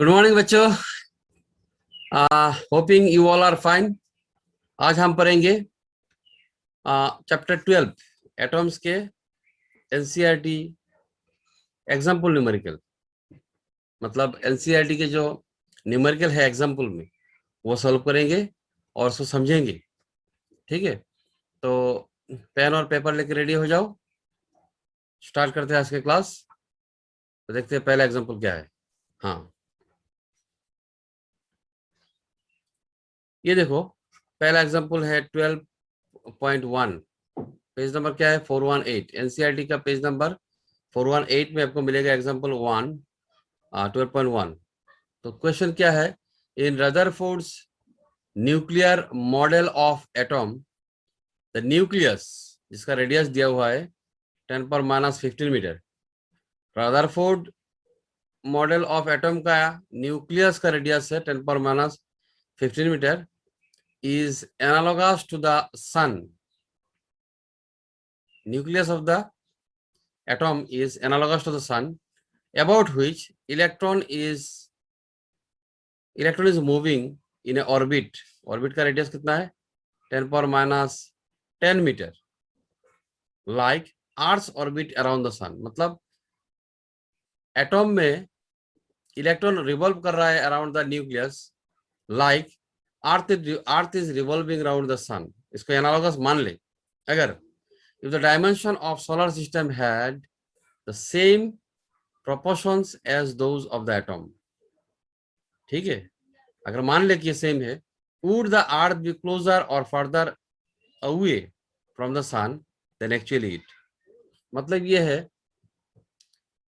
Good morning बच्चों, hoping you all are fine. आज हम पढ़ेंगे चैप्टर 12 एटॉम्स के एनसीईआरटी एग्जाम्पल न्यूमेरिकल। मतलब एनसीईआरटी के जो न्यूमेरिकल है एग्जाम्पल में वो सॉल्व करेंगे और उसको समझेंगे। ठीक है, तो पेन और पेपर लेके रेडी हो जाओ। स्टार्ट करते हैं आज के क्लास। तो देखते हैं पहला एग्जाम्पल क्या है। हाँ, ये देखो, पहला एग्जाम्पल है 12.1। पेज नंबर क्या है? 418। एनसीईआरटी का पेज नंबर 418 में आपको मिलेगा एग्जाम्पल 12.1। तो क्वेश्चन क्या है? In Rutherford's nuclear model of atom the nucleus, जिसका रेडियस दिया हुआ है 10⁻15 metre. Rutherford model of atom का न्यूक्लियस का रेडियस है 10⁻15 metre, is analogous to the sun. Nucleus of the atom is analogous to the sun, about which electron is moving in a orbit. Orbit का radius कितना है? 10⁻10 metre, like Earth's orbit around the sun। मतलब atom में electron revolve कर रहा है around the nucleus, like earth is revolving around the sun. इसको analogous मान ले। अगर if the dimension of solar system had the same proportions as those of the atom, ठीक है, अगर मान ले कि ये सेम है, would the earth be closer or further away from the sun than actually it। मतलब ये है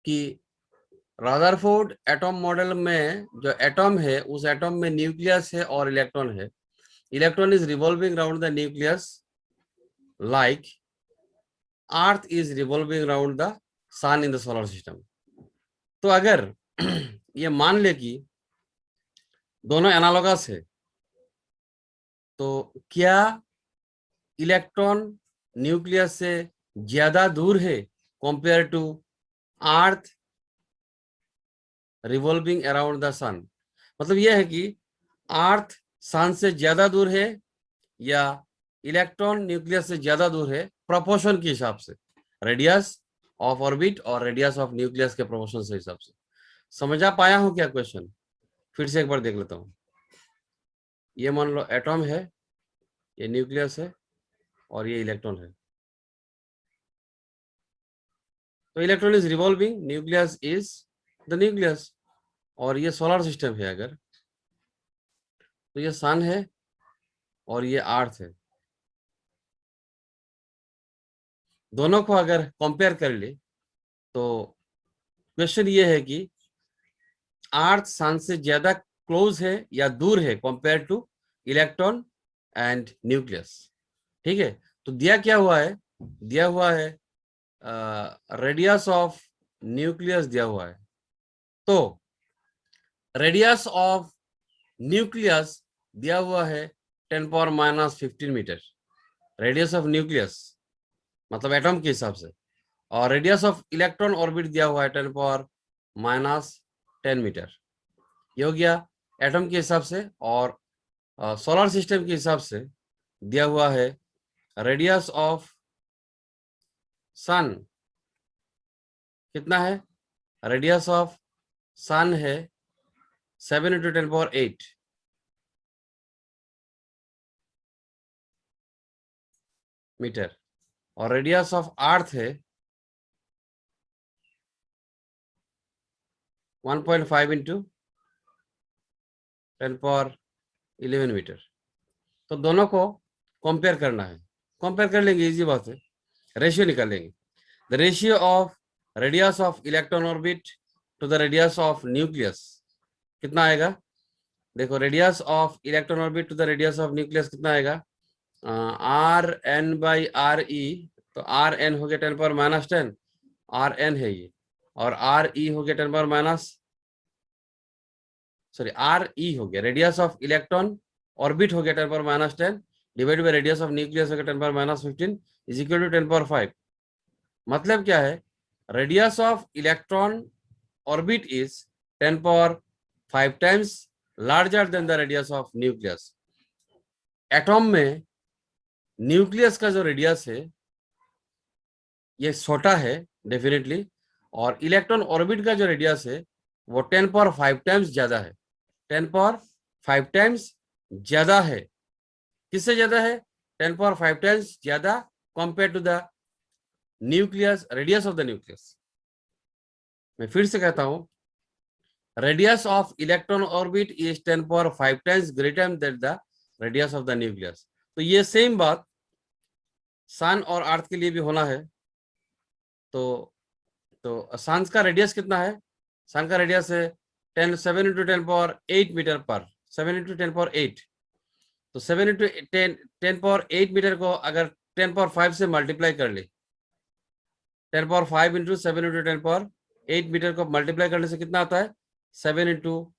कि रदरफोर्ड एटॉम मॉडल में जो एटॉम है उस एटॉम में न्यूक्लियस है और इलेक्ट्रॉन है। Electron is revolving around the nucleus like earth is revolving around the sun in the solar system. तो अगर ये मान ले कि दोनों एनालॉगस है, तो क्या इलेक्ट्रॉन न्यूक्लियस से ज्यादा दूर है compare to earth revolving around the sun? मतलब यह है कि अर्थ सन से ज्यादा दूर है या इलेक्ट्रॉन न्यूक्लियस से ज्यादा दूर है प्रोपोर्शन के हिसाब से, रेडियस ऑफ ऑर्बिट और रेडियस ऑफ न्यूक्लियस के प्रोपोर्शन से हिसाब से। समझा पाया हूं क्या क्वेश्चन? फिर से एक बार देख लेता हूं। ये मान लो एटॉम है, ये न्यूक्लियस है और ये इलेक्ट्रॉन है। तो electron is revolving, nucleus is the nucleus, और ये सोलर सिस्टम है। अगर तो ये सन है और ये अर्थ है। दोनों को अगर कंपेयर कर ले तो क्वेश्चन ये है कि अर्थ सन से ज्यादा क्लोज है या दूर है compare two electron and nucleus. ठीक है, तो दिया क्या हुआ है? दिया हुआ है रेडियस ऑफ न्यूक्लियस दिया हुआ है। तो रेडियस ऑफ न्यूक्लियस दिया हुआ है 10⁻15 मीटर, रेडियस ऑफ न्यूक्लियस मतलब एटॉम के हिसाब से। और रेडियस ऑफ इलेक्ट्रॉन ऑर्बिट दिया हुआ है 10⁻10 मीटर। ये हो गया एटॉम के हिसाब से। और सोलर सिस्टम के हिसाब से दिया हुआ है रेडियस ऑफ सन कितना है? रेडियस ऑफ सन है 7 × 10⁸ मीटर, और रेडियस ऑफ अर्थ है 1.5 × 10⁻11 मीटर। तो दोनों को कंपेयर करना है। कंपेयर कर लेंगे, इजी बात है, रेशियो निकालेंगे। The ratio of radius of electron orbit to the radius of nucleus कितना आएगा? देखो, radius of electron orbit to the radius of nucleus कितना आएगा? RN/RE। तो RN हो गया 10⁻10, RN है ये, और RE हो गया 10⁻RE हो गया रेडियस ऑफ इलेक्ट्रॉन ऑर्बिट हो गया 10⁻10 divide by radius of nucleus हो गया 10⁻15 इज इक्वल टू 10⁻5। मतलब क्या है? Radius of electron orbit is 10⁻ 5 times larger than the radius of nucleus. Atom में न्यूक्लियस का जो रेडियस है ये छोटा है डेफिनेटली, और इलेक्ट्रॉन ऑर्बिट का जो रेडियस है वो 10⁵ टाइम्स ज्यादा है। 10⁵ टाइम्स ज्यादा है। किससे ज्यादा है? 10⁵ टाइम्स ज्यादा compare to the nucleus, radius of the nucleus. मैं फिर से कहता हूं, radius of electron orbit is 10⁵ times greater than the radius of the nucleus. तो ये सेम बात सन और अर्थ के लिए भी होना है। तो सन का रेडियस कितना है? सन का रेडियस है 7 × 10⁸ मीटर पर 7 × 10⁸। तो 7 × 10⁸ मीटर को अगर 10⁵ से मल्टीप्लाई कर ले, 10⁵ × 7 × 10⁸ मीटर को मल्टीप्लाई करने से कितना आता है? 7 ×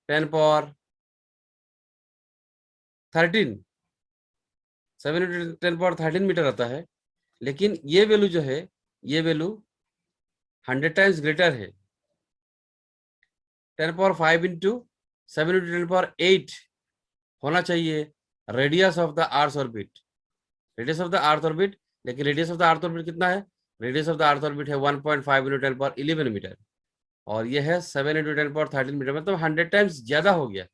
10⁻13 7 × 10⁻13 मीटर आता है। लेकिन ये वैल्यू जो है, ये वैल्यू 100 टाइम्स ग्रेटर है। 10⁵ इंटू 7 × 10⁸ होना चाहिए radius of the earth orbit, radius of the earth orbit. लेकिन radius of the earth orbit कितना है? Radius of the earth orbit है 1.5 × 10⁻11 मीटर, और ये है 7 × 10⁻13 मीटर। मतलब 100 टाइम्स ज्यादा हो गया,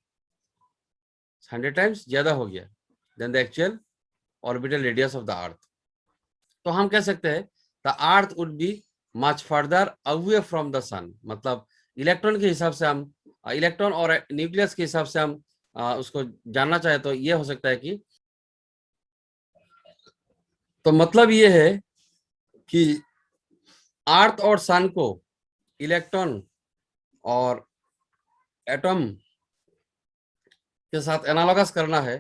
100 टाइम्स ज्यादा हो गया than the actual orbital radius of the earth. तो हम कह सकते हैं the earth would be much further away from the sun. मतलब इलेक्ट्रॉन के हिसाब से हम, इलेक्ट्रॉन और न्यूक्लियस के हिसाब से हम उसको जानना चाहे तो ये हो सकता है कि, तो मतलब ये है कि अर्थ और सन को इलेक्ट्रॉन और एटॉम के साथ एनालॉगस करना है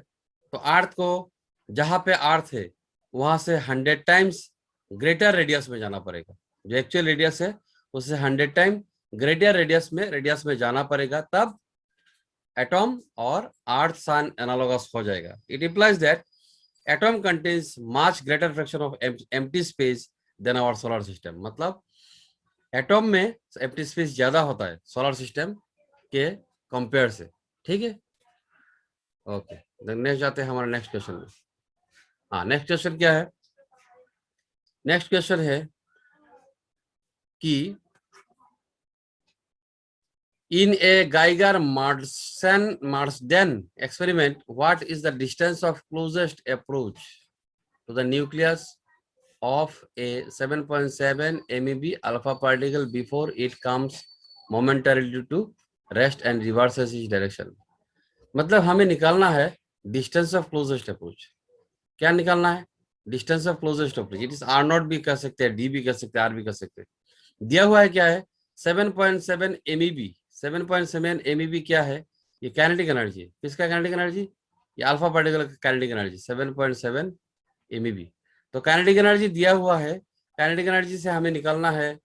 तो अर्थ को, जहां पे अर्थ है वहां से 100 टाइम्स ग्रेटर रेडियस में जाना पड़ेगा। जो एक्चुअल रेडियस है उससे 100 टाइम ग्रेटर रेडियस में जाना पड़ेगा, तब एटॉम और अर्थ सन एनालॉगस हो जाएगा। It implies that atom contains much greater fraction of empty space than our solar system. मतलब एटॉम में एम्प्टी स्पेस ज्यादा होता है सोलर सिस्टम के कंपेयर से। ठीक है, ओके। नेक्स्ट जाते हैं हमारे नेक्स्ट क्वेश्चन में। हाँ, नेक्स्ट क्वेश्चन क्या है? नेक्स्ट क्वेश्चन है कि in a Geiger-Marsden experiment, what is the distance of closest approach to the nucleus of a 7.7 MeV alpha particle before it comes momentarily to rest and reverses its direction? मतलब हमें निकालना है distance of closest approach. क्या निकालना है? Distance of closest approach. It is R0 भी कर सकते हैं, डी भी कर सकते हैं, आर भी कर सकते हैं। दिया हुआ है क्या है? 7.7 MeV। 7.7 MeV क्या है? ये काइनेटिक एनर्जी है। किसका काइनेटिक एनर्जी? ये अल्फा पार्टिकल का काइनेटिक एनर्जी 7.7 MeV। तो काइनेटिक एनर्जी दिया हुआ है, काइनेटिक एनर्जी से हमें निकालना है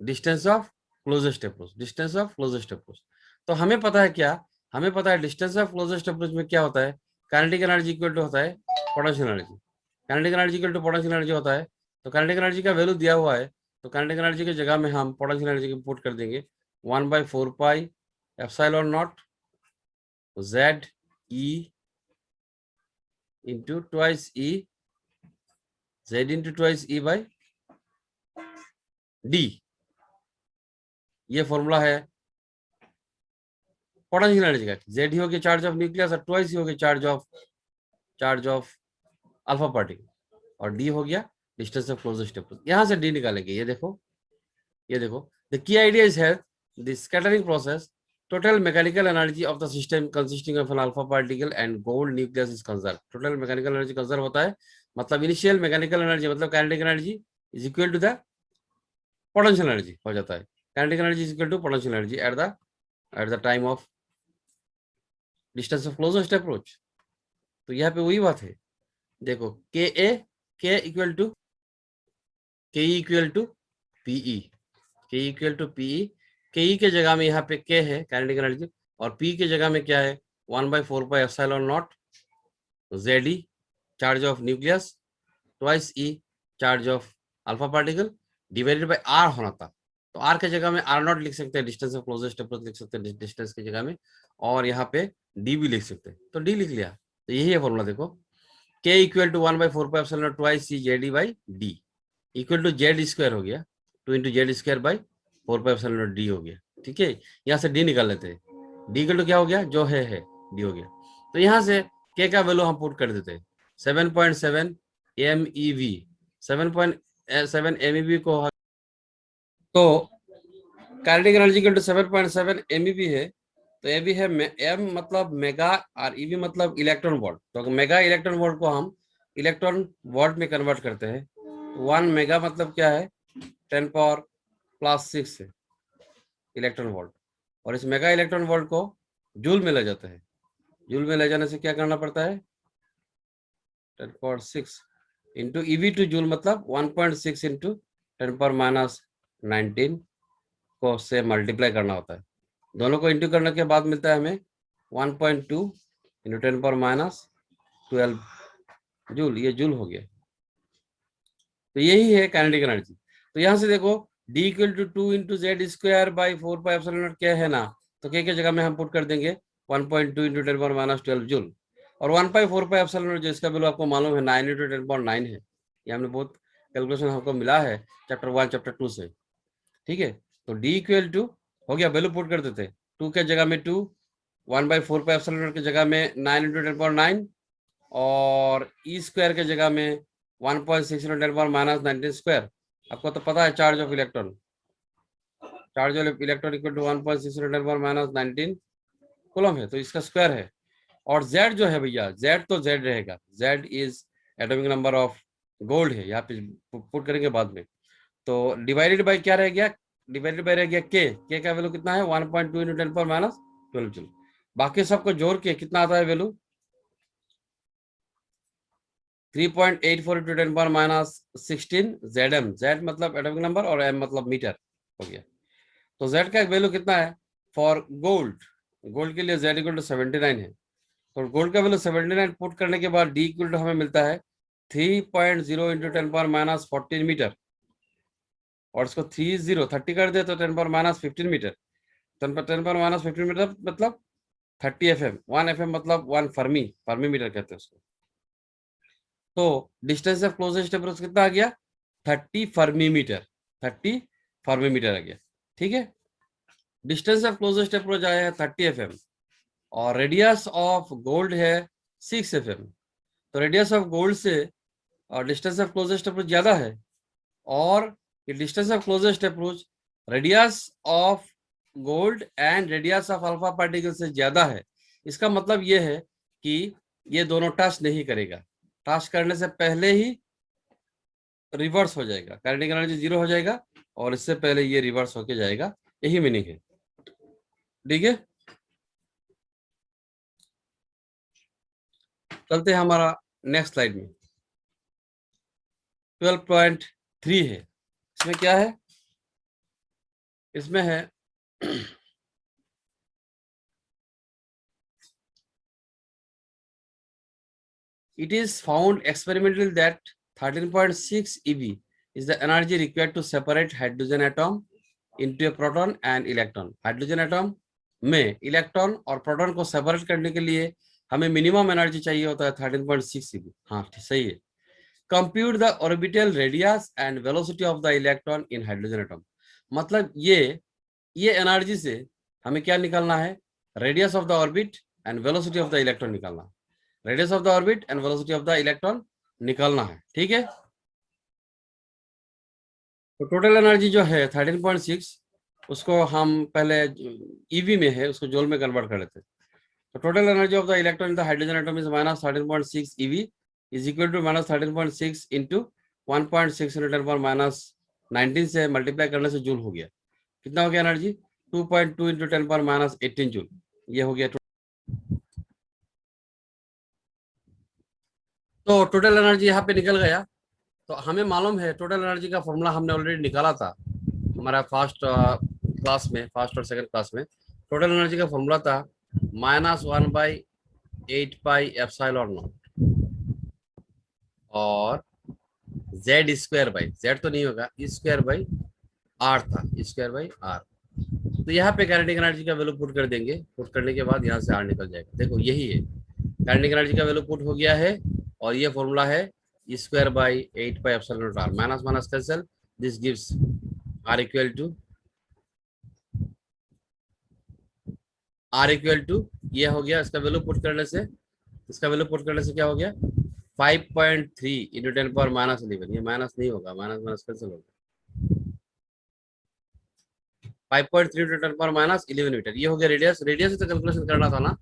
distance of closest approach. Distance of closest approach तो हमें पता है क्या? हमें पता है डिस्टेंस ऑफ क्लोजेस्ट अप्रोच में क्या होता है? काइनेटिक एनर्जी इक्वल टू होता है potential energy. Kinetic energy equal to potential energy होता है। तो काइनेटिक एनर्जी का वैल्यू दिया हुआ है, तो काइनेटिक एनर्जी की जगह में हम पोटेंशियल एनर्जी को पुट कर देंगे 1/4 epsilon not Z E into twice E Z into twice E by D। ये फॉर्मूला है पोटेंशियल एनर्जी का। Z ही होगी चार्ज ऑफ न्यूक्लियस और ट्वाइस ही होगी चार्ज ऑफ अल्फा पार्टिकल, और D हो गया डिस्टेंस ऑफ क्लोजेस्ट अप्रोच। यहां से D निकालेंगे। ये देखो द की आइडिया इज है the scattering process, total mechanical energy of the system consisting of an alpha particle and gold nucleus is conserved। total mechanical energy conserve होता है, मतलब initial mechanical energy मतलब kinetic energy is equal to the potential energy हो जाता है। Kinetic energy is equal to potential energy at the time of distance of closest approach. तो यहाँ पे वही बात है, देखो के इक्वल टू पीई, के के जगह में यहाँ पे के है काइनेटिक एनर्जी, और पी के जगह में क्या है? 1/4 epsilon not ZE charge of nucleus twice E charge of alpha particle divided by R होना था। तो आर के जगह में आर नॉट लिख सकते हैं, डिस्टेंस ऑफ क्लोजेस्ट अप्रोच लिख सकते हैं डिस्टेंस की जगह में, और यहाँ पे डी भी लिख सकते हैं, तो डी लिख लिया। तो यही है फॉर्मूला, देखो K equal to 1/4 twice C Z by D equal to Z square हो गया, 2 into Z square by 4 D हो गया। ठीक है, यहाँ से डी निकाल लेते हैं, डी इक्वल टू क्या हो गया, जो है डी हो गया। तो यहाँ से के का वैल्यू हम पुट कर देते हैं 7.7 MeV, 7.7 MeV को, तो kinetic energy equal to 7.7 MeV है। तो ए भी है एम मतलब मेगा और ईवी मतलब इलेक्ट्रॉन वोल्ट। तो मेगा इलेक्ट्रॉन वोल्ट को हम इलेक्ट्रॉन वोल्ट में कन्वर्ट करते हैं। 1 मेगा मतलब क्या है, 10⁻⁻6 है इलेक्ट्रॉन वोल्ट, और इस मेगा इलेक्ट्रॉन वोल्ट को जूल में ले जाते हैं। जूल में ले जाने से क्या करना पड़ता है, 10⁻6 इंटू ईवी टू जूल मतलब 1.6 इंटू 10⁻⁻19 को से मल्टीप्लाई करना होता है। दोनों को इंटू करने के बाद मिलता है हमें 1.2 इंटू 10⁻12 जूल, ये जूल हो गया। तो यही है काइनेटिक एनर्जी। तो यहाँ से देखो D equal to 2 into Z square by 4πε0 क्या है ना, तो के जगह में हम पुट कर देंगे 1.2 इंटू 10⁻12 जूल, और 1/4πε0 जो इसका वैल्यू आपको मालूम है 9 इंटू 10⁻9 है। ये हमने बहुत कैलकुलेशन हमको मिला है चैप्टर 1 चैप्टर 2 से। ठीक है, तो D इक्वल टू हो गया, वैल्यू पुट कर देते, 2 के जगह में 2, 1/4πε0 की जगह में 9 इंटू 10⁻9, और ई स्क्वायर के जगह में 1.6 इंटू 10⁻19 स्क्वायर। आपको तो पता है charge of electron, charge of electron equal to 1.6 into 10⁻19 coulomb है, तो इसका स्क्वायर है। और z जो है भैया, z तो z रहेगा, z is atomic number of gold है, यहाँ पे पुट करेंगे बाद में। तो डिवाइडेड बाय क्या रह गया, डिवाइडेड बाय रह गया के का वैल्यू कितना है 1.2 इंटू 10⁻12 जूल। बाकी सबको जोड़ के कितना आता है वैल्यू 3.84 इंटू 10⁻16 Zm, z मतलब एटॉमिक नंबर और m मतलब मीटर हो गया। तो z का वैल्यू कितना है फॉर गोल्ड, गोल्ड के लिए z इक्वल टू 79 है। तो गोल्ड का वैल्यू 79 पुट करने के बाद d इक्वल टू हमें मिलता है 3.0 इंटू 10⁻14 मीटर, और इसको 30 कर दे तो 10⁻15 मीटर, 10⁻15 मीटर मतलब 30 FM, 1 FM मतलब 1 फर्मी, फर्मी मीटर कहते हैं उसको। तो डिस्टेंस ऑफ क्लोजेस्ट अप्रोच कितना आ गया 30 फर्मी मीटर, 30 फर्मी मीटर आ गया। ठीक है, डिस्टेंस ऑफ क्लोजेस्ट अप्रोच आया है 30 FM, और रेडियस ऑफ गोल्ड है 6 FM। तो रेडियस ऑफ गोल्ड से और डिस्टेंस ऑफ क्लोजेस्ट अप्रोच ज्यादा है, और ये distance of closest approach radius of gold and radius of alpha particle से ज्यादा है। इसका मतलब ये है कि ये दोनों टच नहीं करेगा, टच करने से पहले ही रिवर्स हो जाएगा, काइनेटिक एनर्जी 0 हो जाएगा, और इससे पहले ये रिवर्स होके जाएगा, यही मीनिंग है। ठीक है, चलते हैं हमारा नेक्स्ट स्लाइड में। 12.3 है, इसमें क्या है, इसमें है it is found experimentally that 13.6 eV is the energy required to separate hydrogen atom into a proton and electron. Hydrogen atom में इलेक्ट्रॉन और प्रोटॉन को सेपरेट करने के लिए हमें मिनिमम एनर्जी चाहिए होता है 13.6 eV। हाँ सही है। Compute the orbital radius and velocity of the electron in hydrogen atom, मतलब ये एनर्जी से हमें क्या निकालना है, radius of the orbit and velocity of the electron निकालना है, radius of the orbit and velocity of the electron निकालना है। ठीक है, तो टोटल एनर्जी जो है 13.6, उसको हम पहले ईवी में है उसको जूल में कन्वर्ट कर लेते हैं। तो total energy of the electron in the hydrogen atom is -13.6 eV is equal to -13.6 into 1.6 into 10⁻19 से मल्टीप्लाई करने से जूल हो गया। कितना हो गया एनर्जी 2.2 इंटू 10⁻18 जूल, ये हो गया। तो टोटल एनर्जी यहाँ पे निकल गया। तो हमें मालूम है टोटल एनर्जी का फॉर्मूला हमने ऑलरेडी निकाला था हमारा फर्स्ट क्लास में, फर्स्ट और सेकंड क्लास में। टोटल एनर्जी का फॉर्मूला था -1/8πε0 और z² बाई, z तो नहीं होगा, e² बाई आर था, स्क्वायर बाई आर। तो यहाँ पे काइनेटिक एनर्जी का वैल्यू पुट कर देंगे, पुट करने के बाद यहाँ से आर निकल जाएगा। देखो यही है, काइनेटिक एनर्जी का वैल्यू पुट हो गया है, और ये फॉर्मूला है square by 8 pi epsilon naught r, minus minus cancel, this gives r equal to, r equal to ये हो गया, इसका वैल्यू पुट करने से, इसका वैल्यू पुट करने से क्या हो गया 5.3 इंटू 10 पावर माइनस 11, ये माइनस नहीं होगा, माइनस माइनस कैंसिल होगा, 5.3 इंटू 10 पावर माइनस 11 मीटर। ये हो गया रेडियस, रेडियस तो कैलकुलेशन करना था ना,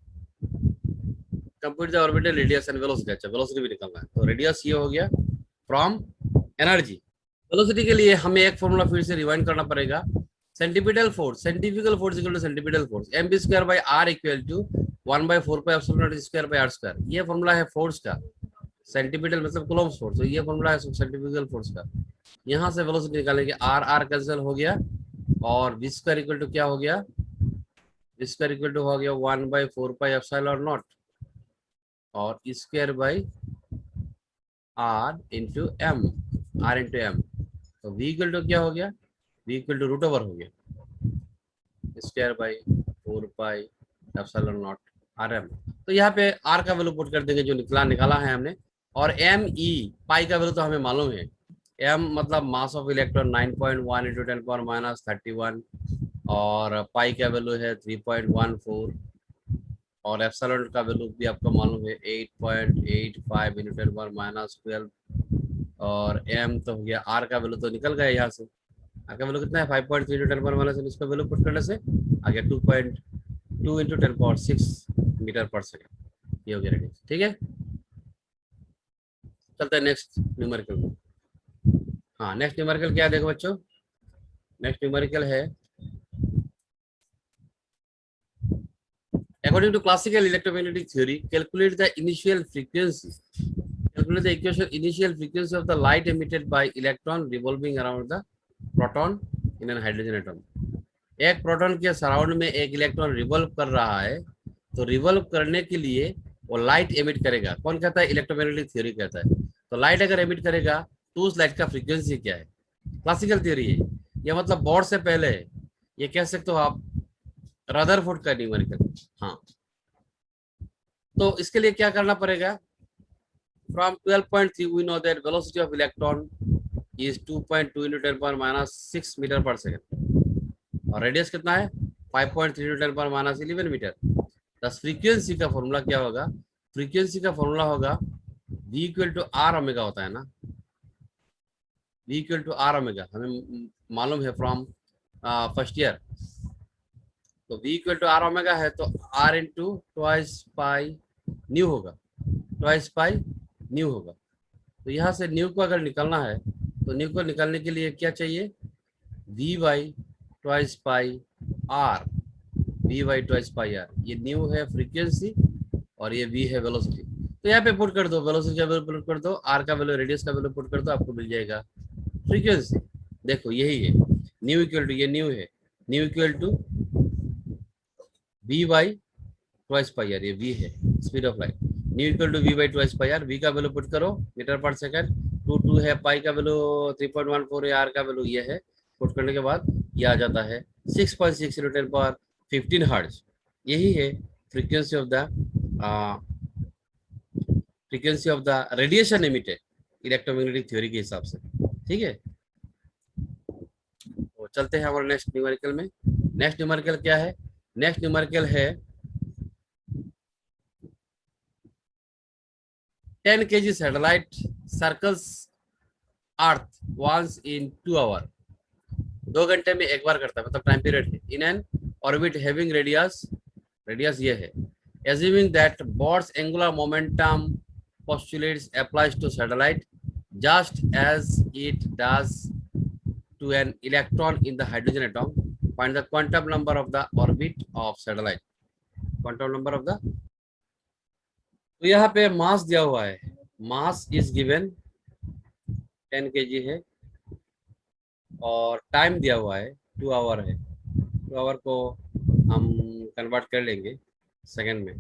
compute the orbital radius and velocity, अच्छा वेलोसिटी भी निकलना है, तो रेडियस ये हो गया फ्रॉम एनर्जी। वेलोसिटी के लिए हमें एक फॉर्मूला फिर से रिवाइंड करना पड़ेगा, centripetal force, centrifugal force equal to centripetal force, mv square by r equal to 1/4 pi epsilon naught square by r square. ये फॉर्मूला है फोर्स का, सेंटीपिटल मतलब कूलम्ब फोर्स, तो ये फॉर्मूला है सेंट्रीफ्यूगल फोर्स का। यहाँ से वेलोसिटी निकालेंगे, आर आर कैंसिल हो गया, और v स्क्वायर इक्वल टू क्या हो गया, v स्क्वायर इक्वल टू हो गया 1/4 पाई एप्सिलॉन नॉट और square by r into m, r into m, तो v इक्वल टू क्या हो गया, v equal to root over हो गया square by 4 pi epsilon naught r m. तो यहाँ पे आर का वैल्यू पुट कर देंगे जो निकाला है हमने, और एम ई पाई का वैल्यू तो हमें मालूम है, एम मतलब mass of electron 9.1 into 10 power minus 31, और पाई का वैल्यू है 3.14, और एप्सिलॉन का वैल्यू भी आपको मालूम है 8.85 इंटू 10 पावर माइनस 12, और एम तो हो गया, आर का वैल्यू तो निकल गया यहाँ से, आर का वैल्यू कितना है 5.3 इंटू 10 पावर माइनस, इसका वैल्यू पुट करने से आ गया 2.2 इंटू 10 पावर 6 मीटर पर सेकेंड, ये हो गया रेडियस। ठीक है, चलते हैं नेक्स्ट न्यूमेरिकल में। हाँ नेक्स्ट न्यूमेरिकल क्या है, देखो बच्चों, नेक्स्ट न्यूमेरिकल है according to classical electromagnetic theory, calculate the initial frequency, calculate the equation initial frequency of the light emitted by electron revolving around the proton in an hydrogen atom। एक proton के surround में एक electron revolve कर रहा है, तो revolve करने के लिए वो लाइट एमिट करेगा, कौन कहता है, इलेक्ट्रोमैग्नेटिक थ्योरी कहता है। तो लाइट अगर एमिट करेगा तो उस लाइट का फ्रीक्वेंसी क्या है, क्लासिकल थ्योरी है ये, मतलब बोर्ड से पहले ये कह सकते हो आप रदरफोर्ड का न्यूमेरिकल। हाँ, तो इसके लिए क्या करना पड़ेगा, from 12.3 we know that velocity of electron is 2.2 into 10 power minus 6 metre पर सेकंड, और रेडियस कितना है 5.3 into 10 power minus 11 मीटर। दस फ्रीक्वेंसी का फॉर्मूला क्या होगा, फ्रीक्वेंसी का फॉर्मूला होगा v equal to r omega, होता है ना, v equal to r omega हमें मालूम है फ्रॉम फर्स्ट ईयर। तो v equal to r omega है, तो r into twice pi nu होगा, ट्वाइस पाई न्यू होगा। तो यहाँ से न्यू को अगर निकालना है, तो न्यू को निकालने के लिए क्या चाहिए, v by twice pi r, v by twice pi r, ये न्यू है फ्रीक्वेंसी और ये वी है वेलोसिटी। तो यहाँ पे पुट कर दो, वेलोसिटी का वैल्यू पुट कर दो, आर का वैल्यू, रेडियस का वैल्यू पुट कर दो, आपको मिल जाएगा फ्रीक्वेंसी। देखो यही है, न्यू इक्वल टू, ये न्यू है, nu equal to v by twice pi r, ये वी है speed of light, nu equal to v by twice pi r, v का वैल्यू पुट करो मीटर पर सेकंड, 2 है, पाई का वैल्यू 3.14 है, आर का वैल्यू ये है, पुट करने के बाद ये आ जाता है 6.6 इंटू 10 पावर 15 हर्ट्ज। यही है frequency of the frequency of the radiation emitted electromagnetic theory के हिसाब से। ठीक है, तो चलते हैं हमारे नेक्स्ट न्यूमेरिकल में। नेक्स्ट न्यूमेरिकल क्या है, नेक्स्ट न्यूमेरिकल है 10 kg satellite circles earth once in 2 hour, 2 घंटे में एक बार करता है, मतलब टाइम पीरियड है, in an orbit having radius, radius ये है, assuming that Bohr's angular momentum postulates applies to satellite just as it does to an electron in the hydrogen atom, find the quantum number of the orbit of satellite, quantum number of the। तो यहाँ पे मास दिया हुआ है, mass is given 10 kg है, और time दिया हुआ है 2 आवर है, 2 आवर को हम कन्वर्ट कर लेंगे सेकंड में,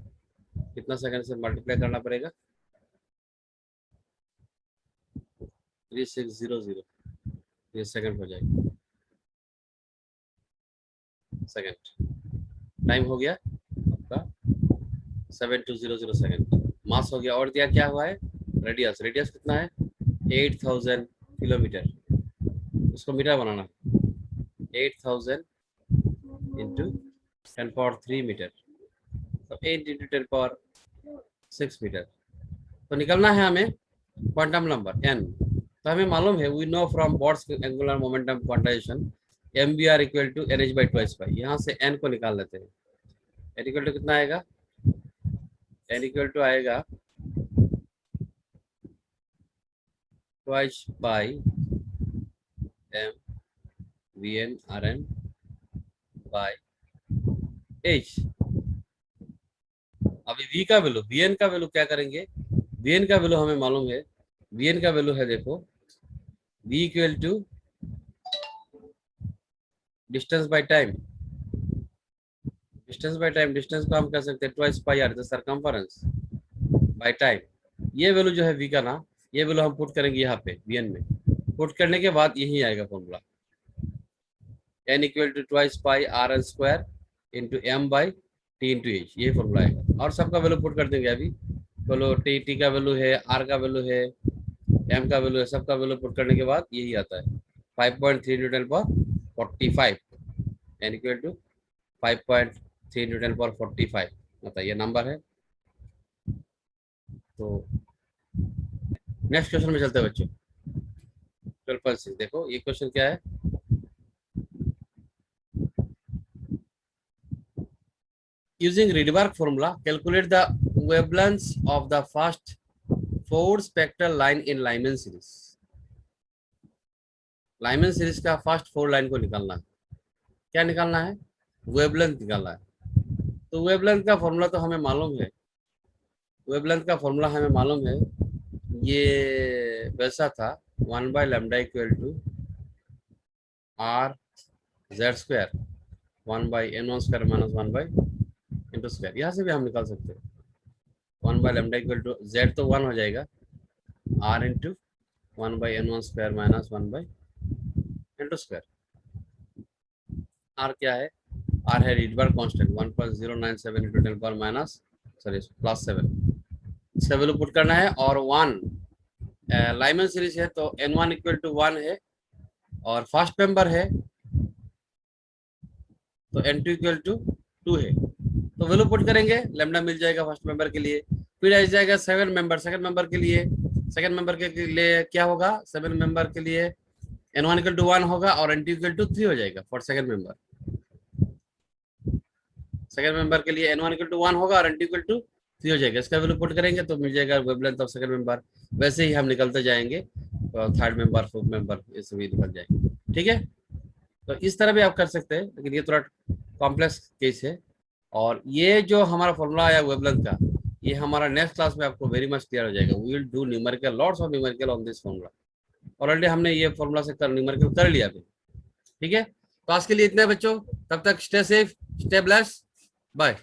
कितना सेकंड से मल्टीप्लाई करना पड़ेगा, 3600, ये सेकंड हो जाएगा। सेकेंड। टाइम हो गया आपका 7200 सेकेंड। मास हो गया, और दिया क्या हुआ है, रेडियस। रेडियस कितना है 8000 किलोमीटर। उसको मीटर बनाना, 8000 इंटू 10⁻³ मीटर, तो 8 इंटू 10⁻6 मीटर। तो निकलना है हमें क्वांटम नंबर एन। तो हमें मालूम है, we know from Bohr's angular momentum quantization M B R equal to N H by twice pi. यहाँ से एन को निकाल लेते हैं। एन इक्वल टू कितना आएगा, एन इक्वल टू आएगा twice pi m v n r n by h. अभी v का वैल्यू, vn का वैल्यू क्या करेंगे, vn का वैल्यू हमें मालूम है, vn का वैल्यू है देखो v equal to distance by time. Distance by time, distance को हम कह सकते हैं twice pi r the circumference by time. ये वैल्यू जो है v का ना, ये वैल्यू हम पुट करेंगे यहाँ पे vn में। पुट करने के बाद यही आएगा formula, n equal to twice pi r n square into m by t into h, ये फॉर्मूला आएगा। और सबका वैल्यू पुट कर देंगे अभी। बोलो टी का वैल्यू है, आर का वैल्यू है, एम का वैल्यू है, सबका वैल्यू पुट करने के बाद यही आता है 5.3 न्यूटन पर 45। एन इक्वल टू 5.3 न्यूटन पर 45 मतलब ये नंबर है। तो नेक्स्ट क्वेश्चन में चलते हैं बच्चों। 12.6 देखो ये क्वेश्चन क्या है, using Rydberg formula calculate the wavelengths of the first 4 spectral line in Lyman series। Lyman series का फर्स्ट 4 लाइन को निकालना है। क्या निकालना है, वेवलेंथ निकालना है। तो वेवलेंथ का फॉर्मूला तो हमें मालूम है, वेवलेंथ का फॉर्मूला हमें मालूम है, ये वैसा था 1 by lambda equal to R Z square 1 by N one square minus 1 by into square. यहाँ से भी हम निकाल सकते हैं 1 by lambda equal to Z तो 1 हो जाएगा, R into 1 by N one square minus 1 by into square. R क्या है, आर है Rydberg constant 1.097 into 10 power minus sorry plus 7। इसका वैल्यू पुट करना है। और 1 लाइमन सीरीज है तो n1 इक्वल टू 1 है, और फर्स्ट मेंबर है तो n2 इक्वल टू 2 है। तो वैल्यू पुट करेंगे, लैम्डा मिल जाएगा फर्स्ट मेंबर के लिए। फिर आ जाएगा सेकंड मेंबर, सेकंड मेंबर के लिए, सेकंड मेंबर के लिए क्या होगा, सेकंड मेंबर के लिए n1 इक्वल टू 1 होगा और n2 इक्वल टू 3 हो जाएगा for second member. Second member के लिए n1 इक्वल टू 1 होगा और n2 इक्वल टू 3 हो जाएगा। इसका वैल्यू पुट करेंगे तो मिल जाएगा वेवलेंथ ऑफ सेकंड मेंबर। वैसे ही हम निकलते जाएंगे, थर्ड मेंबर, फोर्थ मेंबर, ये सभी निकल जाएंगे। ठीक है, तो इस तरह भी आप कर सकते हैं, लेकिन ये थोड़ा कॉम्प्लेक्स केस है। और ये जो हमारा फॉर्मूला आया वेवलेंथ का, ये हमारा नेक्स्ट क्लास में आपको वेरी मच क्लियर हो जाएगा। We will do numerical, lots of numerical on this formula. Already हमने ये फॉर्मूला से न्यूमेरिकल कर लिया अभी। ठीक है, तो आज के लिए इतना है बच्चों, तब तक stay safe, stay blessed, bye.